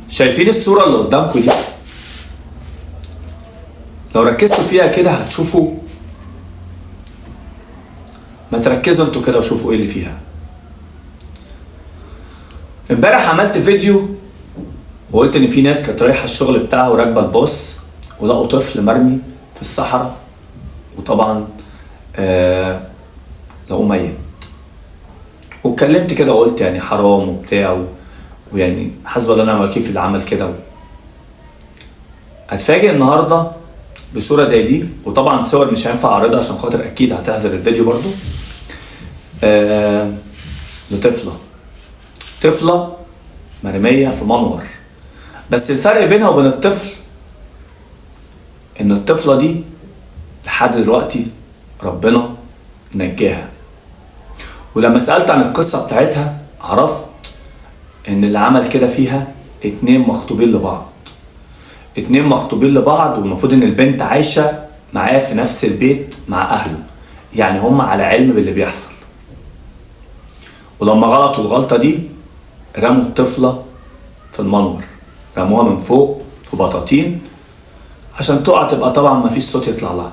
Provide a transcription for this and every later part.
شايفين الصورة اللي قدامكم دي؟ لو ركزتوا فيها كده هتشوفوا، ما تركزوا انتوا كده وشوفوا ايه اللي فيها. امبارح عملت فيديو وقلت ان في ناس كانت رايحة الشغل بتاعها وراكبة الباص ولقوا طفل مرمي في الصحراء، وطبعا لقوه ميت. واتكلمت كده وقلت يعني حرام وبتاع ويعني حسب الله ونعم الوكيل في اللي عمل كده. هتفاجئ النهارده بصوره زي دي، وطبعا صور مش هينفع اعرضها عشان خاطر اكيد هتحذر الفيديو برضو. طفله مرميه في منور، بس الفرق بينها وبين الطفل ان الطفله دي لحد دلوقتي ربنا نجاها. ولما سألت عن القصة بتاعتها عرفت ان اللي عمل كده فيها 2 مخطوبين لبعض، والمفروض ان البنت عايشة معاه في نفس البيت مع اهله، يعني هم على علم باللي بيحصل. ولما غلطوا الغلطة دي رموا الطفلة في المنور، رموها من فوق في بطاطين عشان تقع، تبقى طبعا مفيش صوت يطلع لها.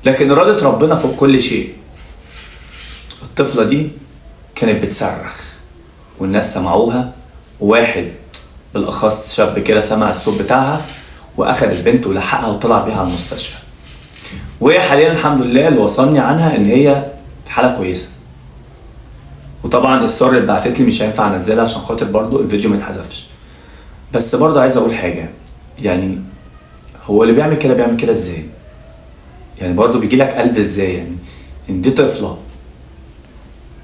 لكن إرادة ربنا فوق كل شيء. الطفلة دي كانت بتصرخ والناس سمعوها، وواحد بالأخص شاب كده سمع الصوت بتاعها وأخد البنت ولحقها وطلع بيها على المستشفى. وهي حاليا الحمد لله اللي وصلني عنها إن هي في حالة كويسة. وطبعا الصور اللي بعتتلي مش هينفع انزلها عشان خاطر برضو الفيديو ما يتحذفش. بس برضو عايز اقول حاجة، يعني هو اللي بيعمل كده ازاي؟ يعني برضو بيجيلك قلب ازاي؟ يعني ان دي طفلة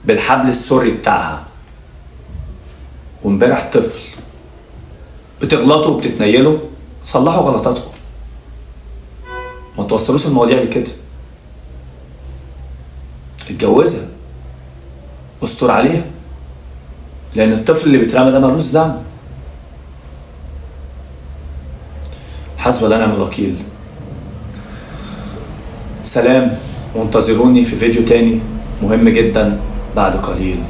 بالحبل السري بتاعها، وامبارح طفل، بتغلطوا وبتتنيلوا، صلحوا غلطاتكم، ما توصلوش المواضيع لكده. اتجوزها، استر عليها، لان الطفل اللي بيترمى ده ملوش ذنب. حسب الله ونعم الوكيل. سلام، وانتظروني في فيديو تاني مهم جدا بعد قليل.